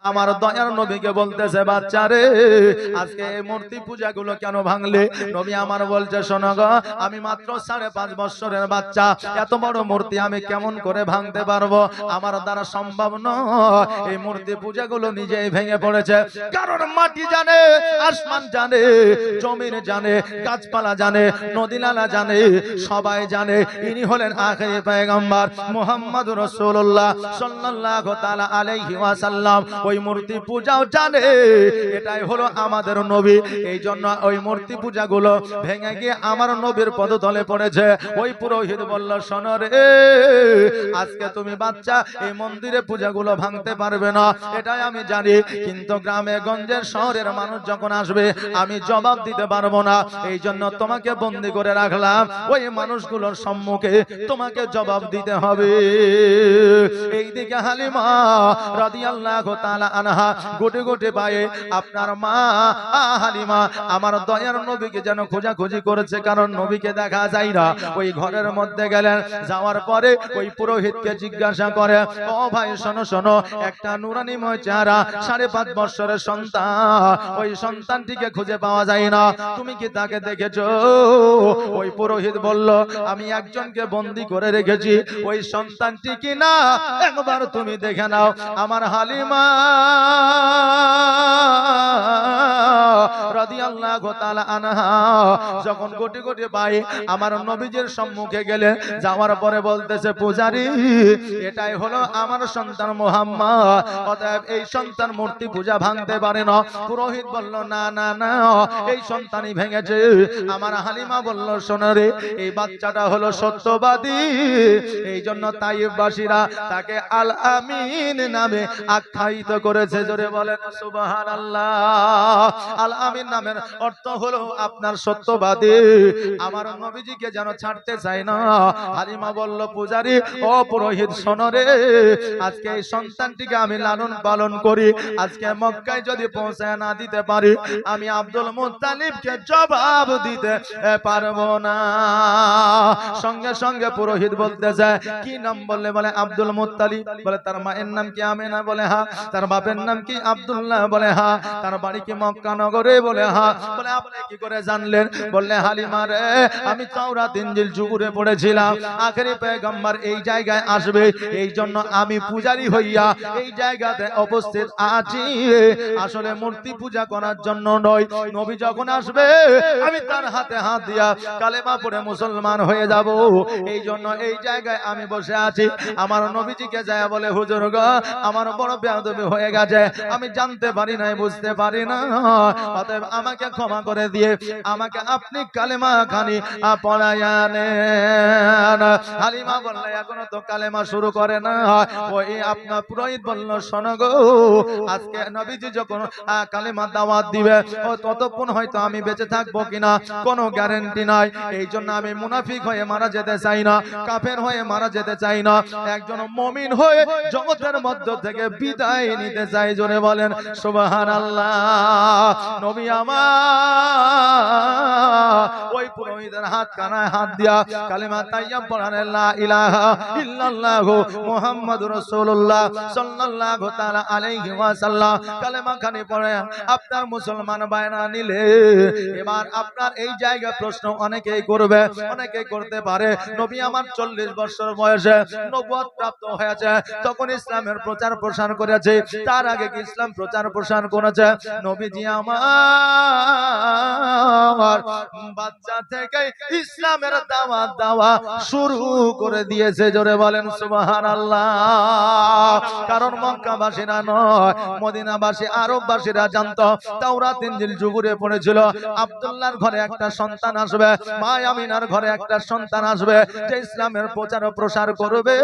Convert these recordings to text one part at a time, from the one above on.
আমার দয়ার নবীকে বলতেছে, বাচ্চারে আজকে এই মূর্তি পূজাগুলো কেন ভাঙলে? নবী আমার বলছে, শোনো গো, আমি মাত্র 5.5 বছরের বাচ্চা, এত বড় মূর্তি আমি কেমন করে ভাঙতে পারবো? আমার দ্বারা সম্ভব নয়। এই মূর্তি পূজাগুলো নিজেই ভেঙে পড়েছে। কারণ মাটি জানে, আসমান জানে, জমিন জানে, গাছপালা জানে, নদী নালা জানে, সবাই জানে ইনি হলেন আখিরি পয়গম্বর মুহাম্মদুর রাসূলুল্লাহ সাল্লাল্লাহু তাআলা আলাইহি ওয়াসাল্লাম। ওই মূর্তি পূজাও জানে এটাই হলো আমাদের নবী। এই জন্য ওই মূর্তি পূজাগুলো ভেঙে গিয়ে আমার নবীর পদতলে পড়েছে। ওই পুরোহিত বলল, শোনো রে, আজকে তুমি বাচ্চা এই মন্দিরে পূজাগুলো ভাঙতে পারবে না, এটাই আমি জানি, কিন্তু গ্রামে গঞ্জের শহরের মানুষ যখন আসবে আমি জবাব দিতে পারবো না। এই জন্য তোমাকে বন্দী করে রাখলাম, ওই মানুষগুলোর সম্মুখে তোমাকে জবাব দিতে হবে। এইদিকে হালিমা রাদিয়াল্লাহু তাআলা আনহা গোটে গোটে পায়ে আপনার মা হালিমা আমার দয়ার নবীকে যেন খোঁজাখুঁজি করেছে, কারণ নবীকে দেখা যায় না। ওই ঘরের মধ্যে গেলেন, যাওয়ার পরে ওই পুরোহিতকে জিজ্ঞাসা করে, ও ভাই শোনো শোনো, একটা নুরানিময় চেহারা 5.5 বছরের সন্তান, ওই সন্তানটিকে খুঁজে পাওয়া যায় না, তুমি কি তাকে দেখেছো? ওই পুরোহিত বলল, আমি একজনকে বন্দী করে রেখেছি, ওই সন্তানটি কি না একবার তুমি দেখে নাও। আমার হালিমা রাদিয়াল্লাহু তাআলা আনহা যখন কোটি কোটি পায়ে আমার নবীজির সম্মুখে গেলেন, যাওয়ার পরে বলতেছে, পূজারী এটাই হলো আমার সন্তান মুহাম্মদ, অতএব এই সন্তান মূর্তি পূজা ভাঙতে পারে না। পুরোহিত বলল, না না না, এই সন্তানই ভেঙেছে। আমার হালিমা বলল, শোনো রে, এই বাচ্চাটা হলো সত্যবাদী, এই জন্য তাইফবাসীরা তাকে আল আমিন নামে আখ্যায়িত করেছে। জোরে বলেন সুবহানাল্লাহ। আল আমিন নামের অর্থ হলো আপনার সত্যবাদী। আমার নবীজিকে যেন ছাড়তে চায় না। হালিমা বলল, পূজারী ও পুরোহিত শোনো রে, আজকে এই সন্তানটিকে আমি লালন পালন করি, আজকে মক্কায় যদি পৌঁছায় না দিতে পারি, আমি আব্দুল মুত্তালিবকে জবাব দিতে পারবো না। সঙ্গে সঙ্গে পুরোহিত বলতেছে, কি নাম বললে? বলে আব্দুল মুত্তালিব। বলে তার মায়ের নাম কি আমেনা? বলে হ্যাঁ। তার বাপের নাম কি আব্দুল্লাহ? বলে হ্যাঁ। তার বাড়ি কি মক্কা নগরে? বলে হ্যাঁ। বলে আপনি কি করে জানলেন? বললে, হালিমা রে, আমি তাওরাত ইনজিল জুবুরে পড়েছিলাম, আখেরি পয়গম্বর এই জায়গায় আসবে, এই জন্য আমি পূজারী হইয়া এই জায়গাতে উপস্থিত আছি। আসলে মূর্তি পূজা করার জন্য নয়, নবী যখন আসবে আমি তার হাতে হাত দিয়া কালেমা পড়ে মুসলমান হয়ে যাব, এই জন্য এই জায়গায় আমি বসে আছি। আমার নবীজিকে যায় বলে, হুজুর গো, আমার বড় বেয়াদবি হয়ে গেছে, আমি জানতে পারি নাই, বুঝতে পারি না, অতএব আমাকে ক্ষমা করে দিয়ে আমাকে আপনি কালেমা খানি পড়াইয়া নেন। হালিমা বললে, এখনো তো কালেমা শুরু করে না। ওই আপনার পুরোহিত বলল, শোনো গো, আজকে নবীজি যখন কালেমা দাওয়াত দিবে, ও ততক্ষণ হয়তো আমি বেঁচে থাকবো কিনা কোনো গ্যারান্টি নাই, এই জন্য আমি মুনাফিক হয়ে মারা যেতে চাই না, কাফের হয়ে মারা যেতে চাই না, একজন মুমিন হয়ে জগতের মধ্য থেকে বিদায় নিতে চাই। জোরে বলেন সুবহানাল্লাহ। নবী আমার ওই পুরোহিতের হাত কানায় হাত দিয়া কালেমা তাইয়্যিব পড়ান, লা ইলাহা ইল্লাল্লাহু মুহাম্মাদুর রাসূলুল্লাহ সাল্লাল্লাহু তাআলা আলাইহি ওয়াসাল্লাম কালেমা খানি পড়ে আপনার মুসলমান বায়না নিলে। এবার আপনার এই জায়গা প্রশ্ন অনেকেই করবে, অনেকেই করতে পারে, নবী আমার 40 বছর বয়সে নবুয়ত প্রাপ্ত হয়েছে, তখন ইসলামের প্রচার প্রসার করেছে, তার আগে কি ইসলাম প্রচার প্রসার করেছে? নবীজি আমার বাচ্চা থেকে ইসলামের দাওয়াত দেওয়া শুরু করে দিয়েছে। জোরে বলেন সুবহানাল্লাহ। কারণ মক্কাবাসীরা নয়, মদিনাবাসী আরববাসীরা জানতো, তাওরাত ইনজিল জুবুরে পড়েছিল, আব্দুল্লাহর ঘরে একটা সন্তান আসবে, মা আমিনার ঘরে একটা সন্তান আসবে, যে ইসলামের প্রচার ও প্রসার করবে।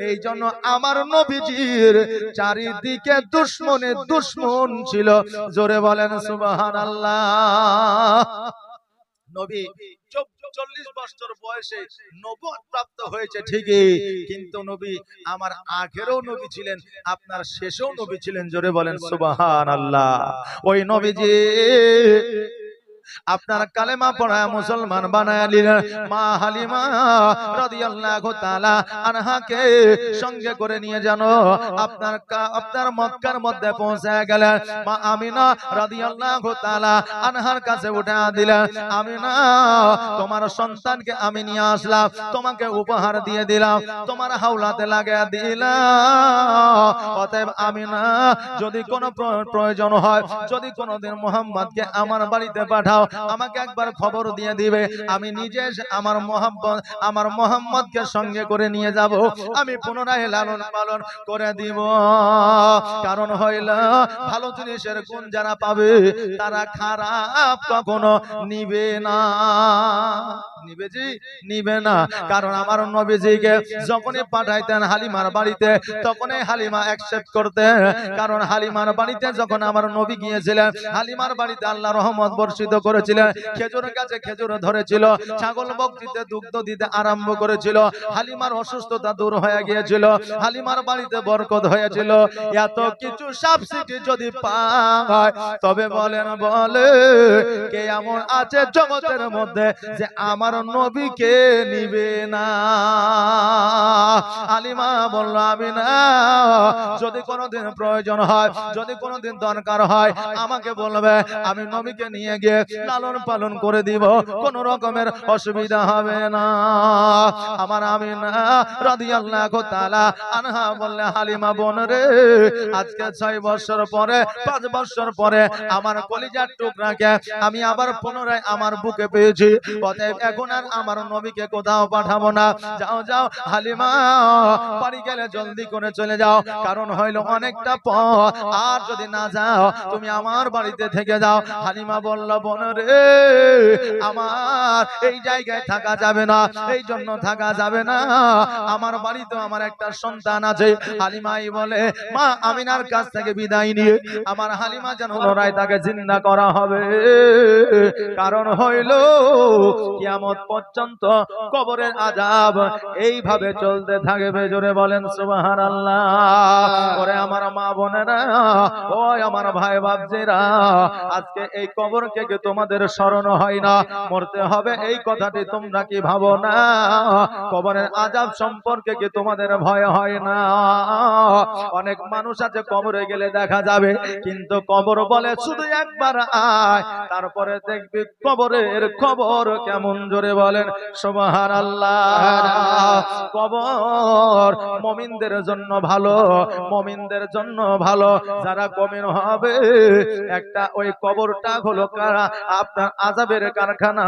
এই জন্য আমার নবীজির চারিদিকে দুশমনে দুশমন ছিল। জোরে বলেন সুবহানাল্লাহ। নবী 40 বছর বয়সে নবুয়ত প্রাপ্ত হয়েছে ঠিকই, কিন্তু নবী আমার আগেরও নবী ছিলেন, আপনার শেষেও নবী ছিলেন। জোরে বলেন সুবহানাল্লাহ। ওই নবীজি আপনার কালেমা পড়া মুসলমান বানায় নিলেন। মা হালিমা রাদিয়াল্লাহু তাআলা আনহাকে সঙ্গে করে নিয়ে জানো আপনার মক্কার মধ্যে পৌঁছে গেলেন। মা আমিনা রাদিয়াল্লাহু তাআলা আনহার কাছে উঠে দিলেন, আমিনা তোমার সন্তানকে আমি নিয়ে আসলাম, তোমাকে উপহার দিয়ে দিলাম, তোমার হাওলাতে লাগিয়ে দিলাম। অতএব আমিনা যদি কোনো প্রয়োজন হয়, যদি কোনোদিন মুহাম্মদকে আমার বাড়িতে পাঠাও, আমাকে একবার খবর দিয়ে দিবে, আমি নিজে আমার মুহাম্মদকে সঙ্গে করে নিয়ে যাব, আমি পুনরায় লালন পালন করে দিব। কারণ হইল ভালো জিনিসের গুণ যারা পাবে তারা খারাপ কখনো নিবে না, নিবে না। কারণ আমার নবীজিকে যখনই পাঠাইতেন হালিমার বাড়িতে, তখনই হালিমা অ্যাকসেপ্ট করতেন। কারণ হালিমার বাড়িতে যখন আমার নবী গিয়েছিলেন, হালিমার বাড়িতে আল্লাহ রহমত বর্ষিত করেছিলেন, খেজুরের গাছে খেজুর ধরেছিল, ছাগল বকরিতে দুগ্ধ দিতে আরম্ভ করেছিল, হালিমার অসুস্থতা দূর হয়ে গিয়েছিল, হালিমার বাড়িতে বরকত হয়েছিল। এত কিছু সাবসিডি যদি পায়, তবে বলে কে এমন আছে জগতের মধ্যে যে আমার নবীকে নিবে না? হালিমা বলল, আমি না, যদি কোনোদিন প্রয়োজন হয়, যদি কোনোদিন দরকার হয়, আমাকে বলবে, আমি নবীকে নিয়ে গিয়ে লালন পালন করে দিব, কোন রকমের অসুবিধা হবে না। আমার আমিনা রাদিয়াল্লাহু তাআলা আনহা বললে, হালিমা বোন রে, আজকে 6 বছর পরে, 5 বছর পরে আমার কলিজার টুকরাকে আমি আবার পুনরায় আমার বুকে পেয়েছি। অতএব এখন আর আমার নবীকে কোথাও পাঠাবো না। যাও যাও হালিমা, বাড়ি গেলে জলদি করে চলে যাও, কারণ হইল অনেকটা পথ, আর যদি না যাও তুমি আমার বাড়িতে থেকে যাও। হালিমা বলল, বোন রে, আমার এই জায়গায় থাকা যাবে না, এই জন্য থাকা যাবে না, আমার বাড়িতে আমার একটা সন্তান আছে। হালিমাই বলে, মা আমিনার কাছ থেকে বিদায় নিয়ে আমার হালিমা যেন পুনরায় তাকে জিন্দা করা হবে। কারণ হইল কিয়ামত পর্যন্ত কবরের আযাব এইভাবে চলতে থাকবে। জোরে বলেন সুবহানাল্লাহ। ওরে আমার মা বোনেরা, ও আমার ভাই বাপজিরা, আজকে এই কবরকে কি তোমাদের স্মরণ হয় না? মরতে হবে এই কথাটি তোমরা কি ভাবো না? কবরের আযাব সম্পর্কে কি তোমাদের ভয় হয় না? অনেক মানুষ আছে কবরে গেলে দেখা যাবে, কিন্তু কবর বলে শুধু একবার আয়, তারপরে দেখবি কবরের খবর কেমন। জোরে বলেন সুবহানাল্লাহ। কবর মুমিনদের জন্য ভালো, মুমিনদের জন্য ভালো। যারা মুমিন হবে, একটা ওই কবরটা হলো আপনার আযাবের কারখানা।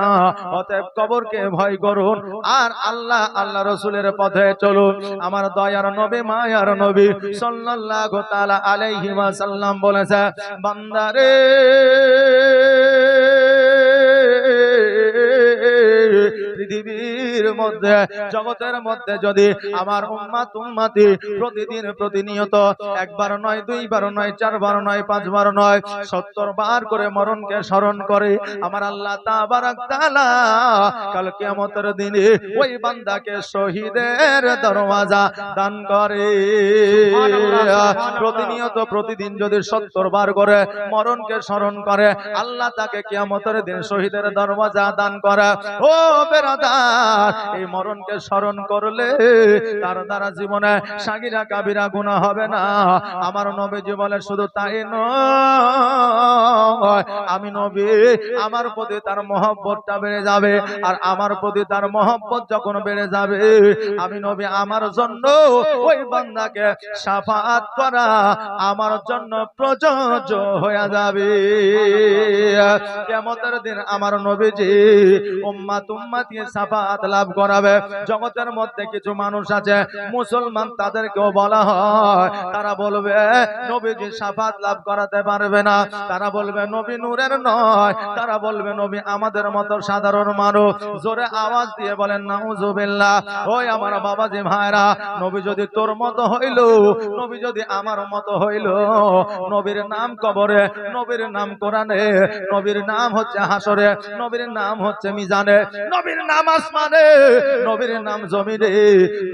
অতএব কবরকে ভয় করুন আর আল্লাহ রাসূলের পথে চলুন। আমার দয়ার নবী, মায়ার নবী সাল্লাল্লাহু তাআলা আলাইহি ওয়াসাল্লাম বলেছে, বান্দারে পৃথিবীর মধ্যে, জগতের মধ্যে যদি আমার উম্মতি প্রতিদিন প্রতিনিয়ত একবার নয়, 2 বার নয়, 4 বার নয়, 5 বার নয়, 70 বার করে মরণকে স্মরণ করে, আমার আল্লাহ তাবারক তাআলা কাল কিয়ামতের দিনে ওই বান্দাকে শহীদের দরওয়াজা দান করে। প্রতিনিয়ত প্রতিদিন যদি 70 বার করে মরণকে স্মরণ করে, আল্লাহ তাকে কিয়ামতের দিন শহীদের দরওয়াজা দান করে। ও বেরাদার, এই মরণকে স্মরণ করলে তার দ্বারা জীবনে সাগীরা কাবীরা গুনাহ হবে না। আমার নবীজি বলে, শুধু তাই নয়, আমি নবী, আমার প্রতি তার মহব্বতটা বেড়ে যাবে। আর আমার প্রতি তার মহব্বত যখন বেড়ে যাবে, আমি নবী আমার জন্য ওই বান্দাকে শাফাআত করা আমার জন্য প্রযোজ্য হয়ে যাবে। কিয়ামতের দিন আমার নবীজি উম্মতি শাফাআত লাভ করাবে। জগতের মধ্যে কিছু মানুষ আছে মুসলমান, তাদেরকেও বলা হয়, তারা বলবে নবীজি শাফাআত লাভ করাতে পারবে না, তারা বলবে নবী নূরের নয়, তারা বলবে নবী আমাদের মতো সাধারণ মানুষ। জোরে আওয়াজ দিয়ে বলেন নাউজুবিল্লাহ। ওই আমার বাবাজি ভাইরা, নবী যদি তোর মতো হইল, নবী যদি আমার মতো হইল, নবীর নাম কবরে, নবীর নাম কোরআনে, নবীর নাম হচ্ছে হাসরে, নবীর নাম হচ্ছে মিজানে, নবীর নাম আসমানে, নবীর নাম জমিনে,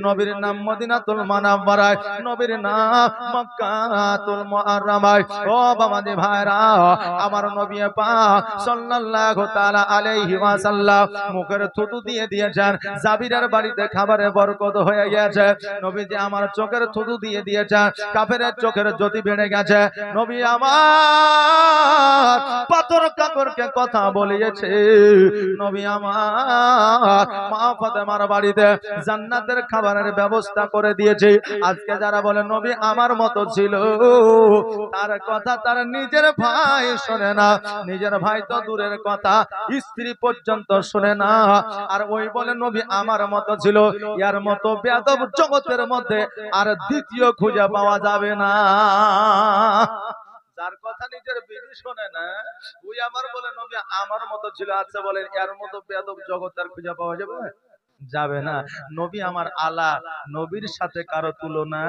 নবীর নাম মদিনাতুল মুনাওয়ারায়, নবীর নাম মক্কাতুল মুআররামায়। ও বাবাজি ভাইরা, আমার নবী পাক সাল্লাল্লাহু তাআলা আলাইহি ওয়াসাল্লাম মুখের থুতু দিয়ে দিয়েছেন, জাবিরের বাড়িতে খাবারে বরকত হয়ে গেছে। নবীজি আমার চোখের থুতু দিয়ে দিয়েছেন, কাফেরের চোখের জ্যোতি বেড়ে গেছে। নবী আমার পাথর কাকরকে কথা বলিয়েছে। নবী আমার মা ফাতেমার বাড়িতে জান্নাতের খাবারের ব্যবস্থা করে দিয়েছে। আজকে যারা বলে নবী আমার মতো ছিল, তার কথা তার নিজের ভাই শোনে না। নিজের ভাই তো দূরের কথা, স্ত্রী পর্যন্ত শুনে না। আর ওই বলে নবী আমার মতো ছিল। ইয়ার মতো বেয়াদব জগতের মধ্যে আর দ্বিতীয় খুঁজে পাওয়া যাবে না। যার কথা নিজের বিবি শোনে না, ওই আমার বলে নবী আমার মতো ছিল। আচ্ছা বলেন, এর মতো বেয়াদব জগৎ আর খুঁজে পাওয়া যাবে? যাবে না। নবী আমার আলা, নবীর সাথে কারো তুলনা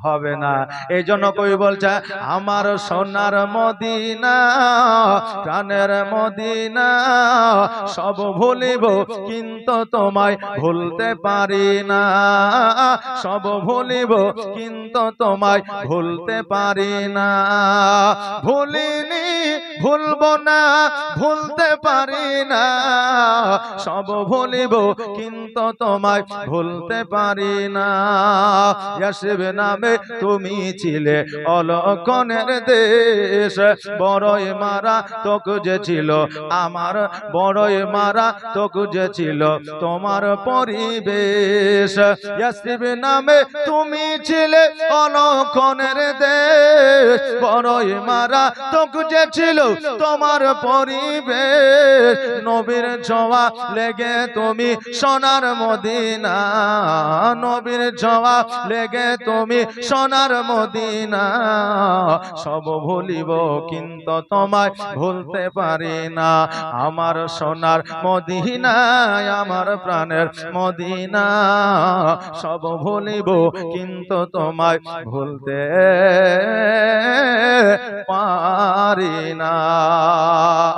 হবে না। এই জন্য কই বলছে আমার সোনার মদিনা, প্রাণের মদিনা, সব ভুলিব কিন্তু তোমায় ভুলতে পারি না। সব ভুলিব কিন্তু তোমায় ভুলতে পারি না। ভুলিনি, ভুলবো না, ভুলতে পারি না। সব ভুলিব কিন্তু তোমায় ভুলতে পারি না। ইয়াসরিব নামে তুমি ছিলে অলক্ষণের দেশ, বড়ই মারা তো খুঁজেছিল আমার, বড়ই মারা তো খুঁজেছিল তোমার পরিবেশ। ইয়াসরিব নামে তুমি ছিলে অলক্ষণের দেশ, বড়ই মারা তো খুঁজেছিল তোমার পরিবেশ। নবীর ছোঁয়া লেগে তুমি সোনার মদিনা, নবীর ছোঁয়া লেগে তুমি সোনার মদিনা। সব ভুলিব কিন্তু তোমায় ভুলতে পারি না। আমার সোনার মদিনা, আমার প্রাণের মদিনা, সব ভুলিব কিন্তু তোমায় ভুলতে পারি না।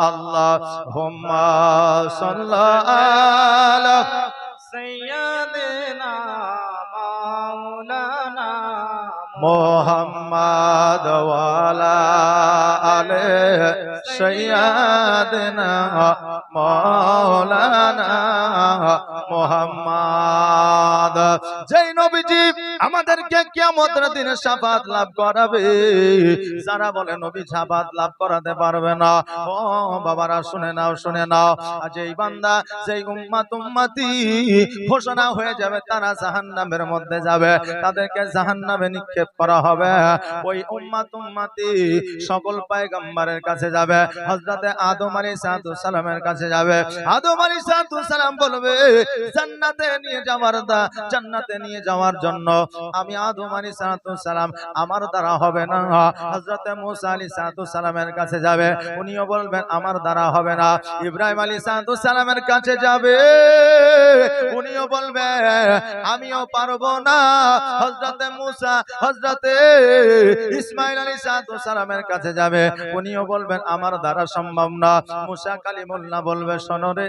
আল্লাহুম্মা সাল্লি সাইয়্যিদিনা মাওলানা মুহাম্মদ ওয়া আলা আলি সাইয়্যিদিনা মাওলানা মুহাম্মদ। যেই নবীজি আমাদেরকে কিয়ামতের দিনে শাফাআত লাভ করাবে, যারা বলে নবী শাফাআত লাভ করাতে পারবে না, ও বাবারা শুনে নাও, শুনে নাও। যেই বান্দা, যেই উম্মতি ঘোষণা হয়ে যাবে তারা জাহান্নামের মধ্যে যাবে, তাদেরকে জাহান্নামে নিক্ষেপ করা হবে। ওই উম্মতি সকল পয়গম্বরের কাছে যাবে, হযরতে আদম আলাইহিস সালামের কাছে যাবে। আদম আলাইহিস সালাম বলবে জান্নাতে নিয়ে যাওয়ার জান্নাতে নিয়ে যাওয়ার জন্য আমি আদম আলাইহিস সালাম আমার দ্বারা হবে না। হযরতে মুসা আলাইহিস সালামের কাছে যাবে, উনিও বলবেন আমার দ্বারা হবে না। ইব্রাহিম আলাইহিস সালামের কাছে যাবে, উনিও বলবে আমিও পারবো না। হযরতে মুসা, হযরতে ইসমাঈল আলাইহিস সালামের কাছে যাবে, উনিও বলবেন আমার দ্বারা সম্ভব না। মুসা কালিমুল্লাহ বলবে শোনো রে,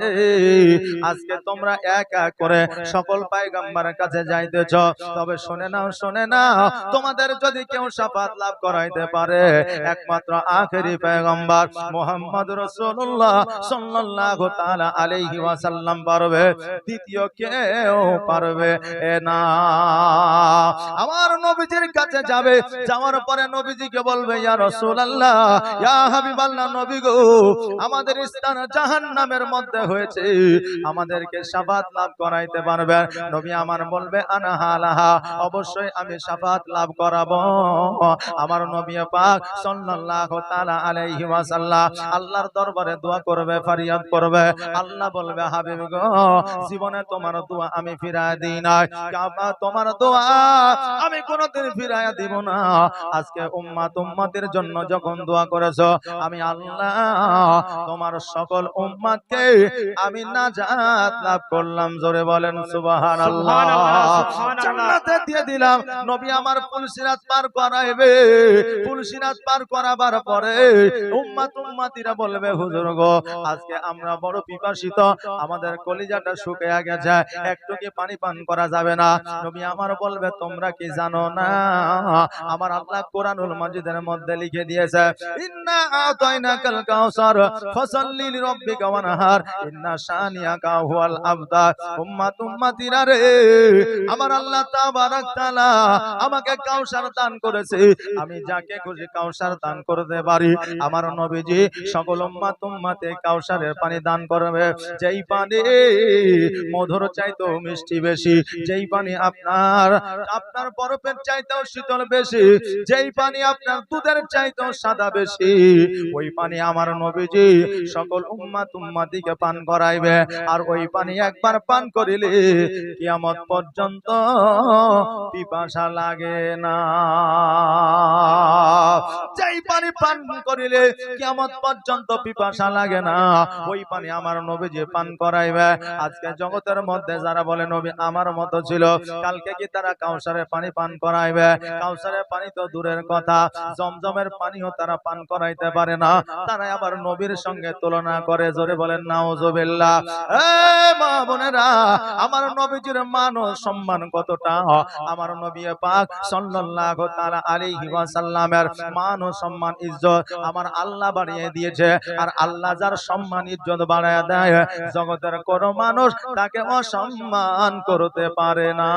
আজকে তোমরা এক এক করে সকল পয়গম্বরের কাছে যাইতেছ, তবে শুনে নাও, শুনে নাও, তোমাদের যদি কেউ শাফাআত লাভ করাইতে পারে একমাত্র আখেরি পয়গম্বর মুহাম্মদ রাসূলুল্লাহ সাল্লাল্লাহু তাআলা আলাইহি ওয়াসাল্লাম পারবে, দ্বিতীয় কেউ পারবে না। আমার নবীজির কাছে যাবে, যাওয়ার পরে নবীজিকে বলবে ইয়া রাসূলুল্লাহ, ইয়া হাবিবাল্লাহ, নবী গো আমাদের স্থান জাহান্নামের মধ্যে হয়েছে, আমাদেরকে শাফাআত লাভ করাইতে পারবে? নবী আমার বলবে আনা হালাহা, অবশ্যই আমি শাফাআত লাভ করাবো। আমার নবী পাক সাল্লাল্লাহু তাআলা আলাইহি ওয়াসাল্লাম আল্লাহর দরবারে দোয়া করবে, ফরিয়াদ করবে। আল্লাহ বলবে হাবিব গো জীবনে তোমার দোয়া আমি ফিরায় দিই নাই, তোমার দোয়া আমি কোনোদিন ফিরায় দিব না। আজকে উম্মতের জন্য যখন দোয়া করেছো, আমি আল্লাহ তোমার সকল উম্মতকে আমি নাজাত লাভ করলাম। জোরে বলেন সুবহানাল্লাহ। জান্নাতে দিয়ে দিলাম। নবী আমার পুলসিরাত পার করাইবে। পুলসিরাত পার করাবার পরে উম্মতিরা বলবে, হুজুর গো, আজকে আমরা বড় পিপাসিত, আমাদের কলিজাটা শুকিয়ে গেছে, একটু কি পানি পান করা যাবে না? নবী আমার বলবে, তোমরা কি জানো না আমার আল্লাহ কোরআনুল মাজিদের মধ্যে লিখে দিয়েছে, ইন্না আতাইনাকাল কাউসার ফাসাল্লি লিরাব্বিকা ওয়ানহার ইন্না শানিয়াকা হুয়াল আবতার। উম্মতিরা রে, আমার আল্লাহ তাবারক তাআলা আমাকে কাউসার দান করেছে, আমি যাকে খুশি কাউসার দান করতে পারি। আমার নবীজি সকল উম্মতে কাউসারের পানি দান করবে, যেই পানি মধুর চাইতেও মিষ্টি বেশি, যেই পানি আপনার বরফের চাইতেও শীতল বেশি, যেই পানি আপনার দুধের চাইতেও সাদা বেশি, ওই পানি আমার নবীজি সকল উম্মতিকে পান করাইবে। আর ওই পানি একবার পান করিলে কিয়ামত পর্যন্ত পিপাসা লাগে না। যেই পানি পান করিলে কিয়ামত পর্যন্ত পিপাসা লাগে না, ওই পানি আমার নবীজি পান করাইবে। আজকে জগতের মধ্যে যারা বলে নবী আমার মতো ছিল, কালকে কি তারা কাউসারের পানি পান করাইবে? কাউসারের পানি তো দূরের কথা, জমজমের পানিও তারা পান করাইতে পারে না। তারা আবার নবীর সঙ্গে তুলনা করে, জোরে বলেন নাউজুবিল্লাহ। মা বোনেরা, আমার নবীজির মান ও সম্মান কতটা, আমার নবী পাক সাল্লাল্লাহু তাআলা আলাইহি ওয়াসাল্লামের মান ও সম্মান ইজ্জত আমার আল্লাহ বাড়িয়ে দিয়েছে। আর আল্লাহ যার সম্মান ইজ্জত বাড়ায় দেয়, জগতের কোন মানুষ তাকে অসম্মান করতে পারে না।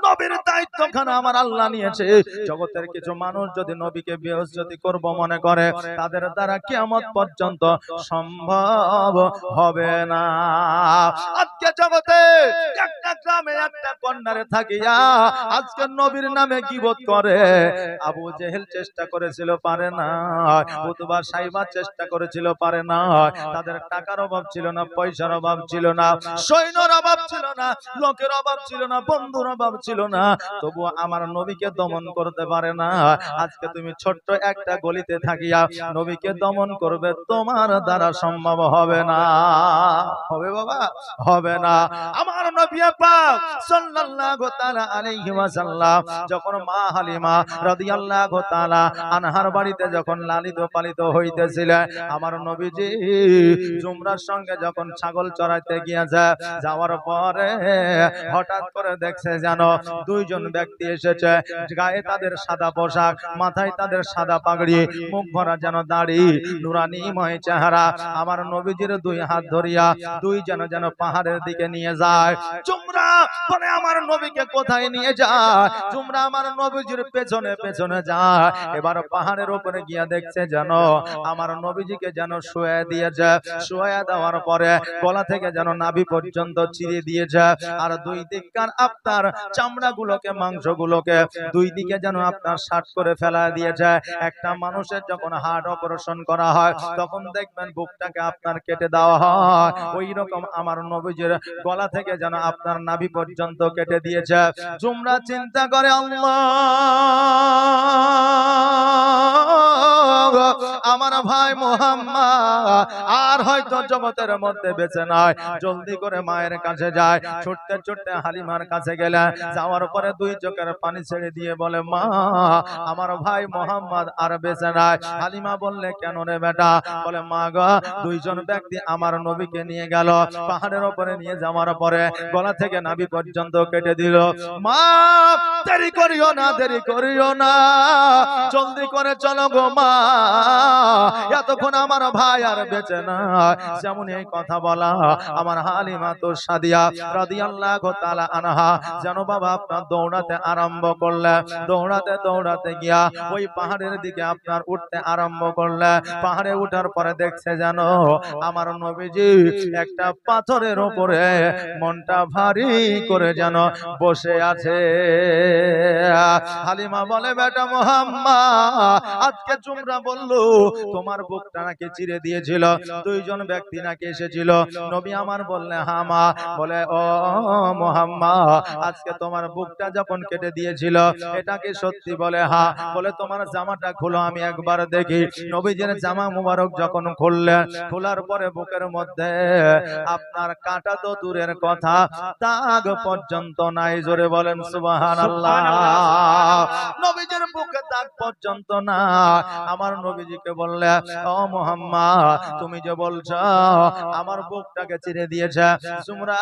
নবীর দায়িত্বখানা আমার আল্লাহ নিয়েছে। জগতের কিছু মানুষ যদি নবীকে বেইজ্জতি করব মনে করে, তাদের দ্বারা কিয়ামত পর্যন্ত সম্ভব হবে না। আজকে জগতে একটা গ্রামে একটা কর্নারে থাকিয়া আজকে নবীর নামে গীবত করে। আবু জেহেল চেষ্টা করেছিল, পারে না। উতবা সাইবা চেষ্টা করেছিল, পারে না। তাদের টাকার অভাব ছিল না, পয়সার অভাব ছিল না, সৈন্যর অভাব ছিল না, লোকের অভাব ছিল না, বন্ধুর অভাব ছিল না, তবু আমার নবীকে দমন করতে পারে না। আজকে তুমি ছোট্ট একটা গলিতে থাকিয়া নবীকে দমন করবে, তোমার দ্বারা সম্ভব হবে না। হবে বাবা? হবে না। আমার নবী পাক সাল্লাল্লাহু তাআলা আলাইহি ওয়াসাল্লাম যখন মা হালিমা রাদিয়াল্লাহু তাআলা আনহার বাড়িতে যখন লালিত পালিত হইতেছিলেন, আমার নবীজি জুমরার সঙ্গে যখন ছাগল চড়াইতে গিয়েছে, যাওয়ার পরে হঠাৎ করে দেখছে যেন দুইজন ব্যক্তি এসেছে, গায়ে তাদের সাদা পোশাক, মাথায় তাদের সাদা পাগড়ি, মুখ ভরা যেন দাড়ি, নুরানিময় চেহারা। আমার নবীজির দুই হাত ধরিয়া দুইজন যেন পাহাড়ের দিকে নিয়ে যায়। জুমরা বলে, আমার নবীকে কোথায় নিয়ে যায়? জুমরা আমার নবীজির পেছনে পেছনে যায়। এবার পাহাড়ের উপরে গিয়া দেখছে যেন আমার নবীজিকে যেন শুয়ে দিয়েছে। শুয়ে দেওয়ার পরে গলা থেকে যেন নাভি পর্যন্ত চিরে দিয়েছে। আর দুই দিককার আপনার চামড়াগুলোকে, মাংসগুলোকে দুই দিকে যেন আপনার শার্ট করে ফেলা দিয়েছে। একটা মানুষের যখন হার্ট অপারেশন করা হয়, তখন দেখবেন বুকটাকে আপনার কেটে দেওয়া হয়, ওই রকম আমার নবীজির গলা থেকে যেন আপনার নাভি পর্যন্ত কেটে দিয়েছে। জুমরা চিন্তা করে, আল্লাহ, আমার ভাই মুহাম্মদ আর হয়তো জগতের মধ্যে বেঁচে নাই। জলদি করে মায়ের কাছে যায়। ছুটতে ছুটতে হালিমার কাছে গেলে, যাওয়ার পরে দুই চোখের পানি ছেড়ে দিয়ে বলে, মা, আমার ভাই মুহাম্মদ আর বেঁচে নাই। হালিমা বললে, কেন রে বেটা? বলে, মা গো, দুইজন ব্যক্তি আমার নবীকে নিয়ে গেল, পাহাড়ের উপরে নিয়ে যাওয়ার পরে গলা থেকে নাভি পর্যন্ত কেটে দিল। মা, দেরি করিও না, দেরি করিও না, জলদি করে চলো গো মা, এতক্ষণ আমার ভাই আর বেঁচে না। যেমন এই কথা বলা, আমার হালিমা তো সাদিয়া রাদিয়াল্লাহু তাআলা আনহা যেন বাবা আপনার দৌড়াতে আরম্ভ করলে। দৌড়াতে দৌড়াতে গিয়া ওই পাহাড়ের দিকে আপনার উঠতে আরম্ভ করলে। পাহাড়ে উঠার পরে দেখছে যেন আমার নবীজি একটা পাথরের উপরে মনটা ভারী করে যেন বসে আছে। হালিমা বলে, বেটা মুহাম্মদ, আজকে জুমরা বললো তোমার বুকটা নাকি চিরে দিয়েছিল, দুইজন ব্যক্তি নাকি এসেছিল। নবী আমার বললে হ্যাঁ মা। বলে ও মুহাম্মদ, আজকে তোমার বুকটা যখন কেটে দিয়েছিল এটা কি সত্যি? বলে হ্যাঁ। বলে তোমার জামাটা খুলো আমি একবার দেখি। নবীজির জামা মুবারক যখন খুললেন, খোলার পরে বুকের মধ্যে আপনার কাটা তো দূরের কথা, দাগ পর্যন্ত নাই। জোরে বলেন সুবহানাল্লাহ। নবীজির বুকে দাগ পর্যন্ত না। আমার নবীজিকে বললে ও মুহাম্মদ, তুমি যে বলছো আমার বুকটাকে চিরে দিয়েছে, সুমরা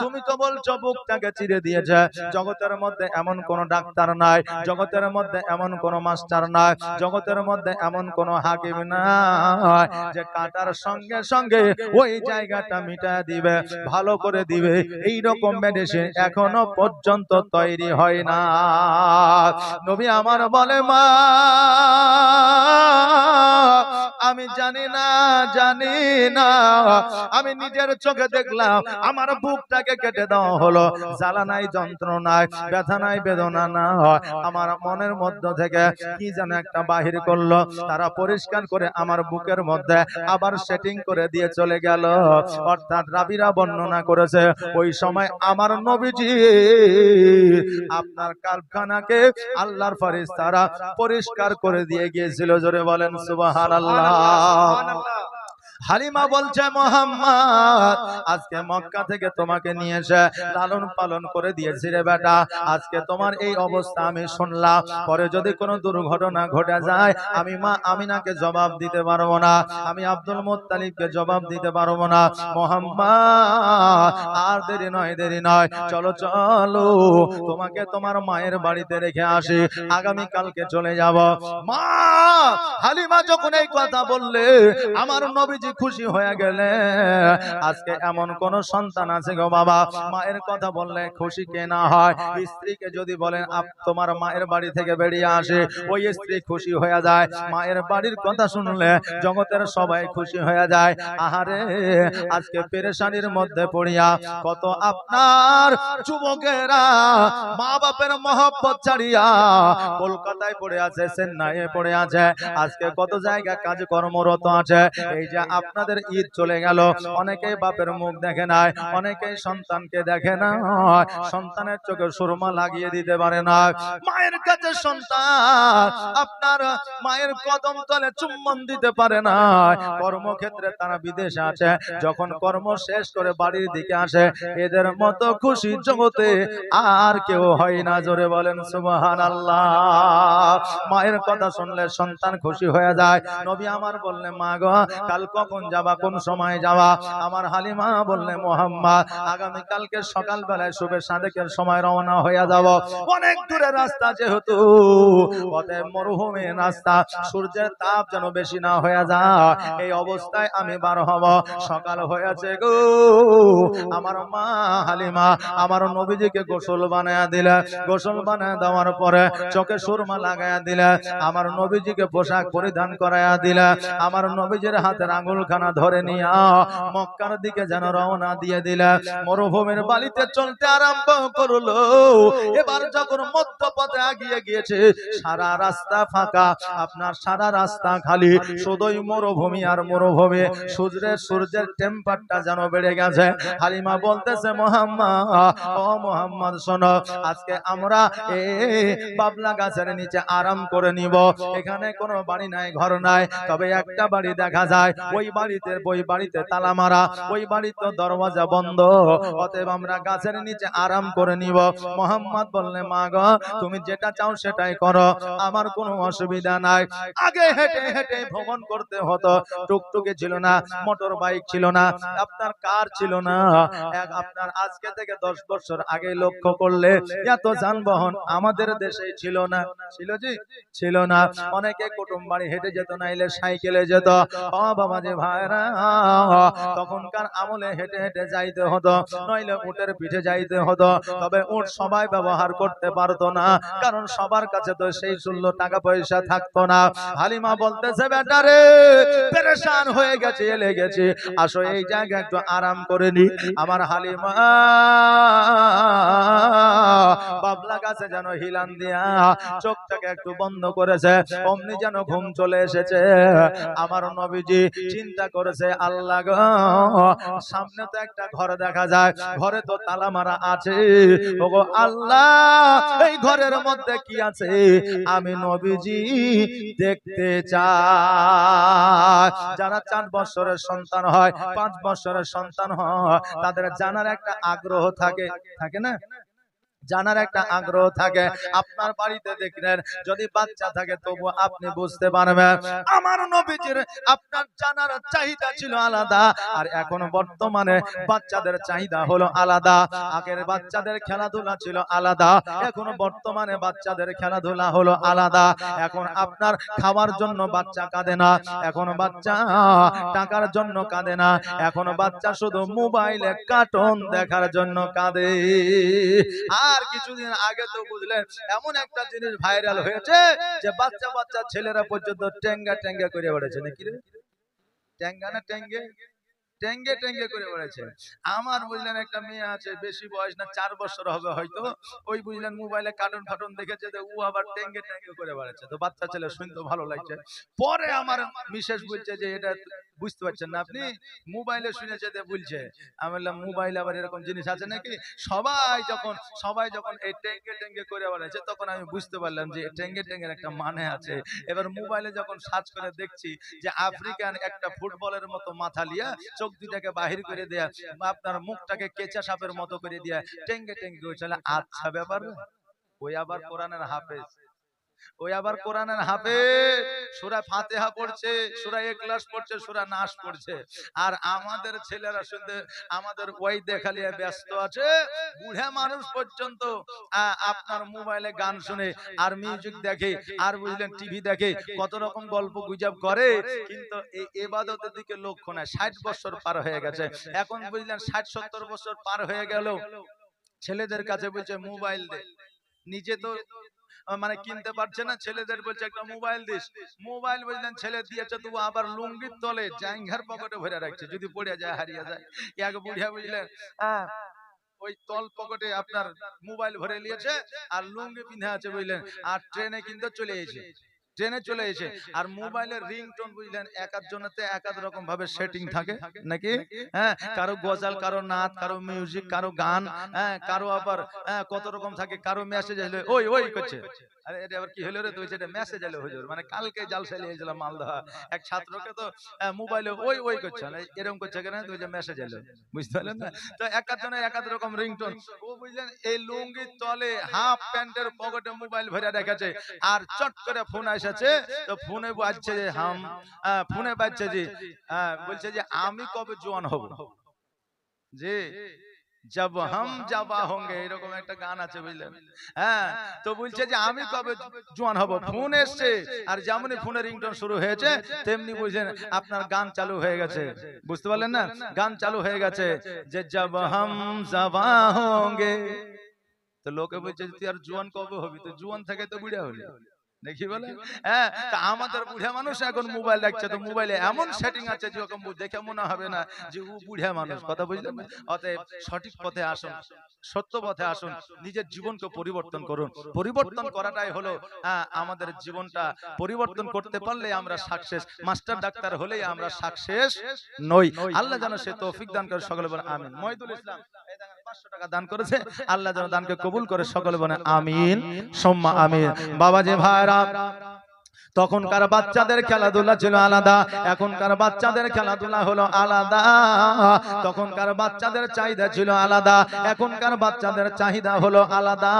তুমি তো বলছো বুকটাকে চিরে দিয়েছে, জগতের মধ্যে এমন কোন ডাক্তার নাই, জগতের মধ্যে এমন কোন মাস্টার নাই, জগতের মধ্যে এমন কোন হাকিম নাই যে কাটার সঙ্গে সঙ্গে ওই জায়গাটা মিটা দিবে, ভালো করে দিবে। এই রকম মেডিসিন এখনো পর্যন্ত তৈরি হয় না। নবী আমার বলে মা, আমি জানি না, জানি না, আমি নিজের চোখে দেখলাম আমার বুকটাকে কেটে দেওয়া হলো। জ্বালা নাই, যন্ত্রণা নাই, ব্যথা নাই, বেদনা না, আমার মনের মধ্য থেকে কি যেন একটা বাহির করলো। তারা পরিষ্কার করে আমার বুকের মধ্যে আবার সেটিং করে দিয়ে চলে গেল। অর্থাৎ রাবিরা বর্ণনা করেছে ওই সময় আমার নবীজি আপনার কারখানাকে আল্লাহর ফেরেশতারা পরিষ্কার করে দিয়ে গিয়েছিল। জোরে বলেন সুবহানাল্লাহ। হালিমা বলছে মুহাম্মদ, আজকে মক্কা থেকে তোমাকে নিয়ে এসে লালন পালন করে দিয়েছি রে বেটা, আজকে তোমার এই অবস্থা আমি শুনলাম, পরে যদি কোনো দুর্ঘটনা ঘটে যায় আমি মা আমিনাকে জবাব দিতে পারবো না, আমি আব্দুল মুত্তালিবকে জবাব দিতে পারবো না। মুহাম্মদ আর দেরি নয়, দেরি নয়, চলো চলো তোমাকে তোমার মায়ের বাড়িতে রেখে আসি, আগামী কালকে চলে যাব। মা হালিমা যখন এই কথা বললে আমার নবীজি খুশি হয়ে গেলে। আজকে এমন কোন সন্তান আছে গো বাবা, মায়ের কথা বললে খুশি কে না হয়? স্ত্রীকে যদি বলেন তোমার মায়ের বাড়ি থেকে বেরিয়ে আসে, ওই স্ত্রী খুশি হয়ে যায়। মায়ের বাড়ির কথা শুনলে জগতের সবাই খুশি হয়ে যায়। আহারে আজকে পেরেশানির মধ্যে পড়িয়া কত আপনার যুবকেরা মা বাপের মহব্বত ছাড়িয়া কলকাতায় পড়ে আছে, চেন্নাইয়ে পড়ে আছে, আজকে কত জায়গা কাজ কর্মরত আছে। এই যে আপনাদের ঈদ চলে গেল, অনেকেই বাপের মুখ দেখে নাই, অনেকেই সন্তানকে দেখে না, সন্তানের চোখে সুরমা লাগিয়ে দিতে পারে না। মায়ের কাছে সন্তান আপনার মায়ের কদম তলে চুম্বন দিতে পারে না। কর্মক্ষেত্রে তারা বিদেশে আছে, যখন কর্ম শেষ করে বাড়ির দিকে আসে, এদের মতো খুশি জগতে আর কেউ হয় না। জোরে বলেন সুবহানাল্লাহ। মায়ের কথা শুনলে সন্তান খুশি হয়ে যায়। নবী আমার বললে মা গো কাল কখন যাবা, কোন সময় যাবা? আমার হালিমা বললে মুহাম্মদ আগামী কালকে সকাল বেলায় শুভে সাদেকের সময় রওনা হয়ে যাব। অনেক দূরের রাস্তা যেহেতু, অতএব মরুভূমির রাস্তা, সূর্যের তাপ যেন বেশি না হয়ে যায়, এই অবস্থায় আমি বার হব। সকাল হয়েছে গো। আমার মা হালিমা আমার নবীজিকে গোসল বানায়া দিলে, গোসল বানায় দেওয়ার পরে চোখে সুরমা লাগায়া দিলে, আমার নবীজিকে পোশাক পরিধান করায়া দিলে, আমার নবীজির হাতের আঙুলখানা ধরে নিয়ে মক্কার দিকে যেন রওনা দিয়ে দিলে। মরুভূমির বালিতে চলতে আরম্ভ করলো। এবার যখন মধ্যপথে আগিয়ে গিয়েছে, সারা রাস্তা ফাঁকা, আপনার সারা রাস্তা খালি, শুধুই মরুভূমি আর মরুভূমি। সূর্যের টেম্পারটা যেন বেড়ে গেছে। হালিমা বলতেছে মুহাম্মদ, ও মুহাম্মদ শোনো, আজকে আমরা বাবলা গাছের নিচে আরাম করে নিব। এখানে কোনো বাড়ি নাই, ঘর নাই, তবে একটা বাড়ি দেখা যায়, ওই বাড়িতে তালা মারা, ওই বাড়িতে দরওয়াজা বন্ধ, অতএব আমরা গাছের নিচে আরাম করে নিব। মুহাম্মদ বললে মা গো তুমি যেটা চাও সেটাই করো, আমার কোনো অসুবিধা নাই। আগে হেঁটে হেঁটে ভ্রমণ করতে হতো, টুকটুকি ছিল না, মোটর বাইক ছিল না, আপনার কার ছিল না। আপনার আজকে থেকে 10 বছর আগে লক্ষ্য করলে এত যানবাহন আমাদের দেশে ছিল না। ছিল জি? ছিল না। অনেকে কুটুম বাড়ি হেঁটে যেত, নাইলে সাইকেলে যেত। ও বাবা যে ভাইরা তখনকার আমলে হেঁটে হেঁটে যাইতে হতো, নইলে উটের পিঠে যাইতে হতো। তবে উট সবাই ব্যবহার করতে পারতো না, কারণ সবার কাছে তো সেই মূল্য টাকা পয়সা থাকতো না। হালিমা বলতেছে, বেটারে পেরেশান হয়ে গেছে, এলে গেছে, আসো এই জায়গায় একটু আরাম করে নি। আমার হালিমা বাবলা গাছে যেন হিলান দিয়া চোখটাকে একটু বন্ধ করেছে, অমনি যেন ঘুম চলে এসেছে। আমার নবীজি চিন্তা করেছে, আল্লাহ গো, সামনে তো একটা ঘর দেখা যায়, ঘরে তো তালা মারা আছে, ওগো আল্লাহ, এই ঘরের মধ্যে কি আছে আমি নবীজি দেখতে চাই। যারা 4 বছরের সন্তান হয়, 5 বছরের সন্তান হয়, তাদের জানার একটা আগ্রহ থাকে, থাকে না? জানার একটা আগ্রহ থাকে। আপনার বাড়িতে দেখলেন যদি বাচ্চা থাকে, তবু আপনি বুঝতে পারবেন আমার নবীজির আপনার জানার চাহিদা ছিল আলাদা, আর এখন বর্তমানে বাচ্চাদের চাহিদা হলো আলাদা। আগের বাচ্চাদের খেলাধুলা ছিল আলাদা, এখন বর্তমানে বাচ্চাদের খেলাধুলা হলো আলাদা। এখন আপনার খাওয়ার জন্য বাচ্চা কাঁদে না, এখন বাচ্চা টাকার জন্য কাঁদে না, এখন বাচ্চা শুধু মোবাইলে কার্টুন দেখার জন্য কাঁদে। আর কিছুদিন আগে তো বুঝলেন এমন একটা জিনিস ভাইরাল হয়েছে যে বাচ্চা বাচ্চা ছেলেরা পর্যন্ত টেঙ্গা টেঙ্গা করে বেড়েছে, নাকি রে? টেঙ্গা না টেঙ্গে, টেঙ্গে টেঙ্গে করে বেড়েছে। আমার বুঝলেন একটা মেয়ে আছে, বেশি বয়স না, 4 বছর হবে হয়তো, ওই বুঝলেন মোবাইলে কার্টুন ফাটুন দেখেছে, ও আবার টেঙ্গে টেঙ্গে করে বেড়াচ্ছে। তো বাচ্চা ছেলে শুনতে ভালো লাগছে। পরে আমার মিসেস বলছে যে এটা বুঝতে পারছেন না আপনি, মোবাইলে শুনেছে যে বলছে। আমি বললাম মোবাইলে আবার এরকম জিনিস আছে নাকি? সবাই যখন এই টেঙ্গে টেঙ্গে করে বেড়াচ্ছে, তখন আমি বুঝতে পারলাম যে টেঙ্গে টেঙ্গের একটা মানে আছে। এবার মোবাইলে যখন সার্চ করে দেখছি যে আফ্রিকান একটা ফুটবলের মতো মাথা লিয়া চোখ দুটাকে বাহির করে দেয়া, আপনার মুখটাকে কেঁচা সাপের মতো করে দিয়া টেঙ্গে টেঙ্গে করে চলে। আচ্ছা ব্যাপার, ওই আবার কোরআনের হাফেজ, ওই আবার কোরআনের হাফেজ, সূরা ফাতিহা পড়ছে, সূরা ইখলাস পড়ছে, সূরা নাস পড়ছে। আর আমাদের ছেলেরা শুনতে আমাদের ওই দেখালিয়া ব্যস্ত আছে। বুড়া মানুষ পর্যন্ত আপনার মোবাইলে গান শুনে আর মিউজিক দেখে, আর বুঝলেন টিভি দেখে, কত রকম গল্প গুজব করে, কিন্তু এই ইবাদতের দিকে লক্ষ্য নাই। 60 বছর পার হয়ে গেছে, এখন বুঝলেন 60-70 বছর পার হয়ে গেল, ছেলেদের কাছে বলছে মোবাইল দে, নিজে তো মানে কিনতে পারছে না, ছেলেদের বলছে একটা মোবাইল দিস। মোবাইল বুঝলেন ছেলে দিয়েছে, তবু আবার লুঙ্গির তলে জাঙ্ঘার পকেটে ভরে রাখছে, যদি পড়ে যায় হারিয়ে যায়। এক বুড়িয়া বুঝলেন ওই তল পকেটে আপনার মোবাইল ভরে নিয়েছে আর লুঙ্গি পিঁধে আছে বুঝলেন, আর ট্রেনে কিন্তু চলে এসেছে, ট্রেনে চলে এসে। আর মোবাইলের রিংটোন বুঝলেন এক একজনেতে এক এক রকম ভাবে সেটিং থাকে নাকি? হ্যাঁ, কারো গজাল, কারো নাচ, কারো মিউজিক, কারো গান, হ্যাঁ, কারো আবার কত রকম থাকে, কারো মেসেজ এলো ওই ওই করছে। আরে এটা আবার কি হলো রে? তুই এটা মেসেজ এলো হুজুর, মানে কালকে জাল চালিয়ে এসেছিলাম মালদা এক ছাত্রকে, তো মোবাইলে ওই ওই করছে, এরকম করছে কেন? তুই যে মেসেজ এলো, বুঝতে পারলেন না? তো এক একজনের এক এক রকম রিংটোন। ও বুঝলেন এই লুঙ্গির তলে হাফ প্যান্টের পকেটে মোবাইল ভরে রেখেছে, আর চট করে ফোন এসেছে, তো ফোনে বাজছে যে ফোনে বাজছে যে বলছে যে আমি কবে জোয়ান হব, যে জব হাম জাবা হোঙ্গে, এরকম একটা গান আছে বুঝলেন। হ্যাঁ, তো বলছে যে আমি কবে জোয়ান হব, ফোন এসছে, আর যেমনই ফোনের রিংটোন শুরু হয়েছে তেমনি বুঝলেন আপনার গান চালু হয়ে গেছে, বুঝতে পারলেন না? গান চালু হয়ে গেছে যে জব হাম জাবা হোঙ্গে। তো লোকে বলছে তুই আর জোয়ান কবে হবি? তো জোয়ান থেকে তো বুড়া হলি, দেখি বলে। হ্যাঁ, তা আমাদের বুড়া মানুষ এখন মোবাইল দেখছে, তো মোবাইলে এমন সেটিং আছে যে ওকে দেখে মনে হবে না যে ও বুড়া মানুষ, কথা বুঝলেন? অতএব সঠিক পথে আসুন, সত্য পথে আসুন, নিজের জীবনকে পরিবর্তন করুন। পরিবর্তন করাটাই হলো আমাদের জীবনটা পরিবর্তন করতে পারলে আমরা সাকসেস। মাস্টার ডাক্তার হলেই আমরা সাকসেস নই। আল্লাহ যেন সে তৌফিক দান করে, সকলে বলেন আমিন। মহিদুল ইসলাম 500 টাকা দান করেছে, আল্লাহ যেন দানকে কবুল করে, সকলে বলেন আমিন সুম্মা আমিন। বাবাজি ভাইরা, তখনকার বাচ্চাদের খেলাধুলা ছিল আলাদা, এখনকার বাচ্চাদের খেলাধুলা হলো আলাদা। তখনকার বাচ্চাদের চাহিদা ছিল আলাদা, এখনকার বাচ্চাদের চাহিদা হলো আলাদা।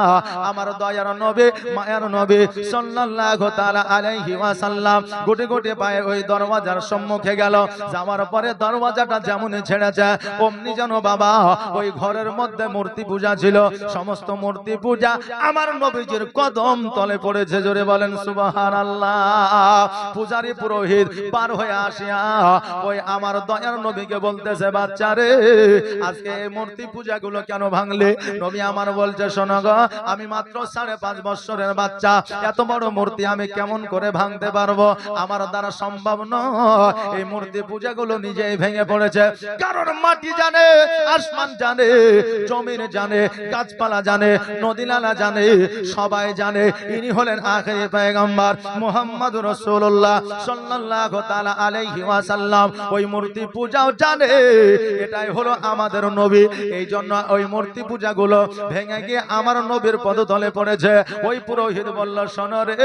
আমার দয়ার নবী, মায়ার নবী সাল্লাল্লাহু তাআলা আলাইহি ওয়াসাল্লাম গুটি গুটি পায়ে ওই দরওয়াজার সম্মুখে গেল। যাওয়ার পরে দরওয়াজাটা যেমনই ছেড়েছে, অমনি যেন বাবা ওই ঘরের মধ্যে মূর্তি পূজা ছিল, সমস্ত মূর্তি পূজা আমার নবীজির কদম তলে পড়েছে। জোরে বলেন সুবহানাল্লাহ। পূজারি পুরোহিত পার হয়ে আসিয়া ওই আমার দয়ার নবীকে বলতেছে, বাচ্চা রে আজকে এই মূর্তি পূজাগুলো কেন ভাঙলে? নবী আমার বলছে, শোনো গো, আমি মাত্র 5.5 বছরের বাচ্চা, এত বড় মূর্তি আমি কেমন করে ভাঙতে পারবো? আমার দ্বারা সম্ভব নয়। এই মূর্তি পূজাগুলো নিজেই ভেঙে পড়েছে। কারণ মাটি জানে, আসমান জানে, জমিন জানে, গাছপালা জানে, নদী নালা জানে, সবাই জানে ইনি হলেন আখিরি পয়গম্বর মুহাম্মদুর রাসূলুল্লাহ সাল্লাল্লাহু তাআলা আলাইহি ওয়াসাল্লাম। ওই মূর্তি পূজাও জানে এটাই হলো আমাদের নবী। এই জন্য ওই মূর্তি পূজাগুলো ভেঙে গিয়ে আমার নবীর পদতলে পড়েছে। ওই পুরোহিত বলল, শোনো রে,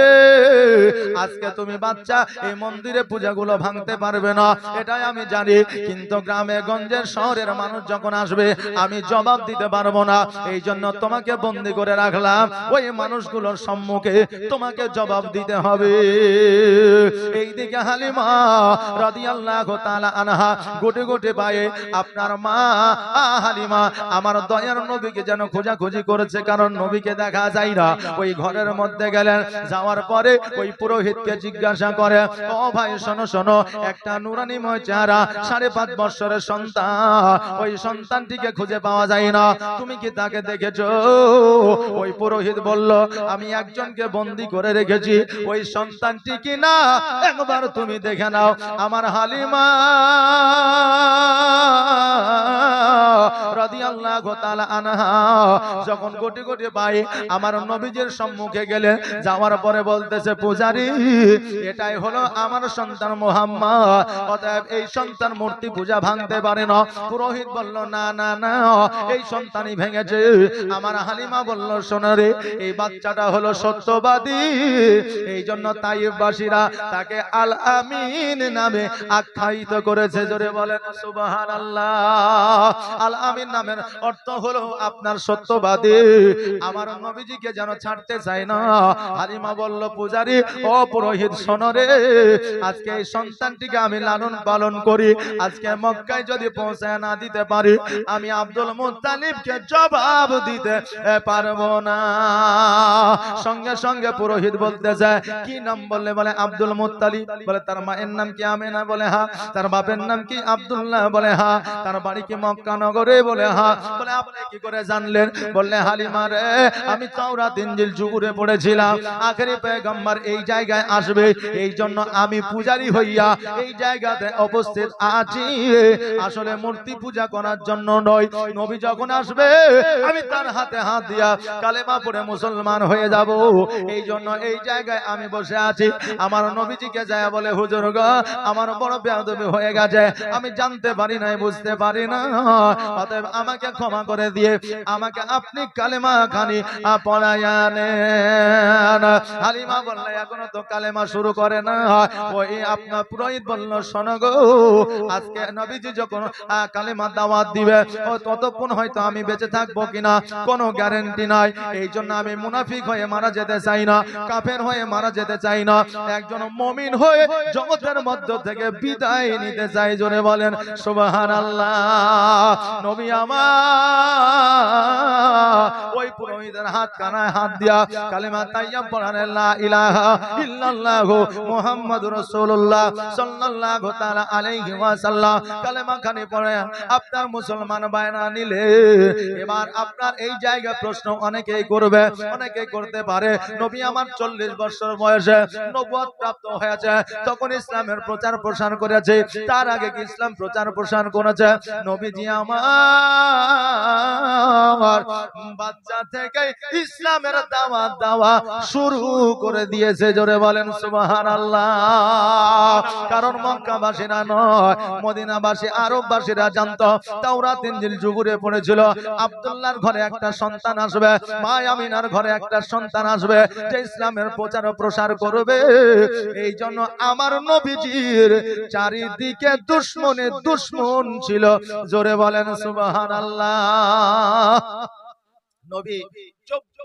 আজকে তুমি বাচ্চা এই মন্দিরে পূজাগুলো ভাঙতে পারবে না, এটাই আমি জানি, কিন্তু গ্রামে গঞ্জের শহরের মানুষ যখন আসবে আমি জবাব দিতে পারবো না, এই জন্য তোমাকে বন্দী করে রাখলাম। ওই মানুষগুলোর সম্মুখে তোমাকে জবাব দিতে হবে। এইদিকে হালিমা রাদিয়াল্লাহু তাআলা আনহা গোটে গোটে পায়ে আপনার মা হালিমা আমার দয়ার নবীকে যেন খোঁজাখুঁজি করেছে, কারণ নবীকে দেখা যায় না। ওই ঘরের মধ্যে গেলেন, যাওয়ার পরে ওই পুরোহিতকে জিজ্ঞাসা করে, ও ভাই শোনো শোনো, একটা নুরানিময় চেহারা 5.5 বছরের সন্তান, ওই সন্তানটিকে খুঁজে পাওয়া যায় না, তুমি কি তাকে দেখেছো? ওই পুরোহিত বলল, আমি একজনকে বন্দী করে রেখেছি, ওই সন্তানটি কি না একবার তুমি দেখে নাও। আমার হালিমা রাদিয়াল্লাহু তাআলা আনহা যখন কোটি কোটি ভাই আমার নবীজির সম্মুখে গেলেন, যাওয়ার পরে বলতেছে, পূজারি এটাই হলো আমার সন্তান মুহাম্মদ, অতএব এই সন্তান মূর্তি পূজা ভাঙতে পারে না। পুরোহিত বলল, না না না, এই সন্তানই ভেঙেছে। আমার হালিমা বলল, শোনো রে, এই বাচ্চাটা হলো সত্যবাদী, এই জন্য তাইফবাসীরা তাকে আল আমিন নামে আখ্যায়িত করেছে। জোরে বলেন সুবহানাল্লাহ। আল আমিন নামের অর্থ হলো আপনার সত্যবাদী। আমার নবীজিকে যেন ছাড়তে চায় না। হালিমা বলল, পূজারি ও পুরোহিত শোনো রে, আজকে এই সন্তানটিকে আমি লালন পালন করি, আজকে মক্কায় যদি পৌঁছায় না দিতে পারি, আমি আব্দুল মুত্তালিবকে জবাব দিতে পারবো না। সঙ্গে সঙ্গে পুরোহিত বলতে যায়, কি নাম বললে? বলে আব্দুল মুত্তালিব। বলে তার মায়ের নাম কি আমেনা? বলে হ্যাঁ। তার বাপের নাম কি? আব্দুল্লাহ। বলে হ্যাঁ। তার বাড়ি কি মক্কা নগরে? বলে হ্যাঁ। বলে আপনি কি করে জানলেন? বললে, হালিমা রে, আমি তাওরাত ইনজিল জুবুরে পড়েছিলাম, আখেরি পয়গম্বর এই জায়গায় আসবে, এই জন্য আমি পূজারি হইয়া এই জায়গাতে উপস্থিত আছি। আসলে মূর্তি পূজা করার জন্য নয়, নবী যখন আসবে আমি তার হাতে হাত দিয়া কালেমা পড়ে মুসলমান হয়ে যাব, এই জন্য এই জায়গায় আমি বসে আছি। আমার নবীজিকে যায় বলে, হুজুর গো, আমার বড় বেয়াদবি হয়ে গেছে, আমি জানতে পারি নাই, বুঝতে পারি না, অতএব আমাকে ক্ষমা করে দিয়ে আমাকে আপনি কালেমা খানি পড়াইয়া নেন। হালিমা বলল, এখনো তো কালেমা শুরু করে না। ওই আপনার পুরোহিত বলল, শোনো গো, আজকে নবীজি যখন কালেমা দাওয়াত দিবে, ততক্ষণ হয়তো আমি বেঁচে থাকবো কিনা কোনো গ্যারান্টি নাই, এই জন্য আমি মুনাফিক হয়ে মারা যেতে চাই না, কাফের হয়ে মারা যেতে চাই না, একজন মুমিন হয়ে জগতের মধ্য থেকে বিদায় নিতে চাই। জোরে বলেন সুবহানাল্লাহ। নবী আমার ওই পুরোহিতের হাত কানায় হাত দিয়া কালেমা তাইয়্যিব পড়ান, লা ইলাহা ইল্লাল্লাহু মুহাম্মাদুর রাসূলুল্লাহ সাল্লাল্লাহু তাআলা আলাইহি ওয়াসাল্লাম কালেমা খানি পড়ে আপনার মুসলমান বায়না নিলে, এবার আপনার এই জায়গা প্রশ্ন অনেকেই করবে, অনেকেই করতে পারে, নবী আমার 40 বছর বয়সে নবুয়ত প্রাপ্ত হয়েছে, তখন ইসলামের প্রচার প্রসার করেছে, তার আগে কি ইসলাম প্রচার প্রসার করেছে? নবীজি আমার বাচ্চা থেকে ইসলামের দাওয়াত দেওয়া শুরু করে দিয়েছে। জোরে বলেন সুবহানাল্লাহ। কারণ মক্কাবাসীরা নয়, মদিনাবাসী আরববাসীরা জানতো তাওরাত ইনজিল জুবুরে পড়েছিল, আব্দুল্লাহর ঘরে একটা সন্তান আসবে, মা আমিনার ঘরে একটা সন্তান আসবে, যে ইসলামের প্রচার ও প্রসার করবে। এই জন্য আমার নবীজির চারিদিকে দুশমনে দুশমন ছিল। জোরে বলেন সুবহানাল্লাহ। নবী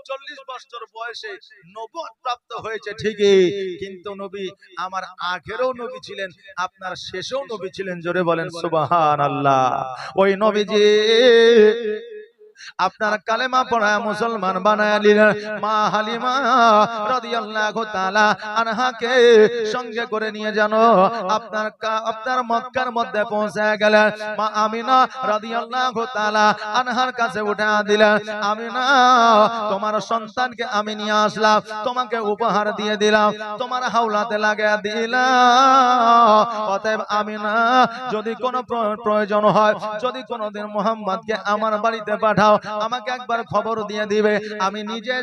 40 বছর বয়সে নবুয়ত প্রাপ্ত হয়েছে ঠিকই, কিন্তু নবী আমার আগেরও নবী ছিলেন, আপনার শেষেও নবী ছিলেন। জোরে বলেন সুবহানাল্লাহ। ওই নবীজি আপনার কালেমা পড়ায় মুসলমান বানায় নিলেন। মা হালিমা রাদিয়াল্লাহু তাআলা আনহাকে সঙ্গে করে নিয়ে জানো আপনার মক্কার মধ্যে পৌঁছে গেলেন। মা আমিনা রাদিয়াল্লাহু তাআলা আনহার কাছে উঠা দিলেন, আমিনা তোমার সন্তানকে আমি নিয়ে আসলাম, তোমাকে উপহার দিয়ে দিলাম, তোমার হাওলাতে লাগিয়ে দিলাম। অতএব আমিনা যদি কোনো প্রয়োজন হয়, যদি কোনোদিন মুহাম্মদকে আমার বাড়িতে পাঠাও, আমাকে একবার খবর দিয়ে দিবে, আমি নিজে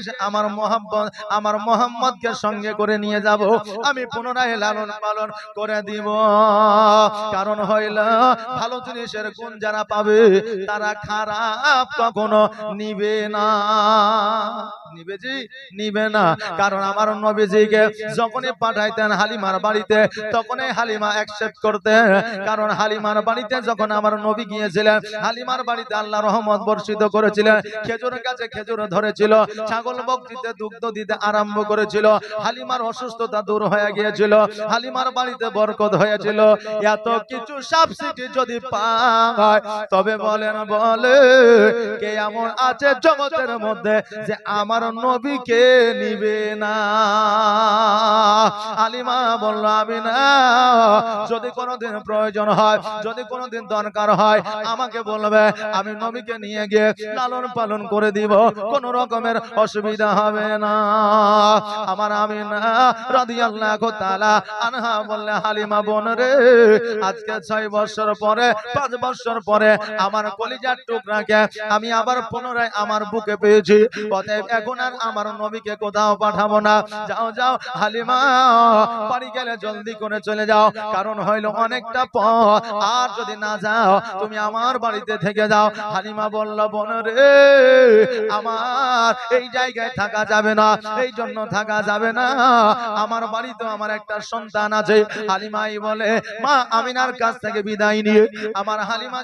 আমার মুহাম্মদকে সঙ্গে করে নিয়ে যাব, আমি পুনরায় লালন পালন করে দিব। কারণ হইল ভালো জিনিসের গুণ যারা পাবে তারা খারাপ কখনো নিবে না, নিবে না। কারণ আমার নবীজিকে যখনই পাঠাইতেন হালিমার বাড়িতে, তখনই হালিমা অ্যাকসেপ্ট করতেন। কারণ হালিমার বাড়িতে যখন আমার নবী গিয়েছিলেন, হালিমার বাড়িতে আল্লাহ রহমত বর্ষিত করেছিলেন, খেজুর গাছে খেজুর ধরেছিল, ছাগল বকরিতে দুগ্ধ দিতে আরম্ভ করেছিল, হালিমার অসুস্থতা দূর হয়ে গিয়েছিল, হালিমার বাড়িতে বরকত হয়েছিল। এত কিছু সাবসিডি যদি পায়, তবে বলে কে এমন আছে জগতের মধ্যে যে আমার নবীকে নিবে না? হালিমা বলল, আমি না, যদি কোনোদিন প্রয়োজন হয়, যদি কোনোদিন দরকার হয়, আমাকে বলবে, আমি নবীকে নিয়ে গিয়ে লালন পালন করে দিব, কোন রকমের অসুবিধা হবে না। আমার আমিনা রাদিয়াল্লাহু তাআলা আনহা বললে, হালিমা বোন রে, আজকে 6 বছর পরে, 5 বছর পরে আমার কলিজার টুকরাকে আমি আবার পুনরায় আমার বুকে পেয়েছি। অতএব এখন আর আমার নবীকে কোথাও পাঠাবো না। যাও যাও হালিমা, বাড়ি গেলে জলদি করে চলে যাও, কারণ হইল অনেকটা পথ, আর যদি না যাও তুমি আমার বাড়িতে থেকে যাও। হালিমা বলল, বোন রে, আমার এই জায়গায় থাকা যাবে না, এই জন্য থাকা যাবে না, আমার বাড়িতে আমার একটা সন্তান আছে। হালিমাই বলে, মা আমিনার কাছ থেকে বিদায় নিয়ে আমার হালিমা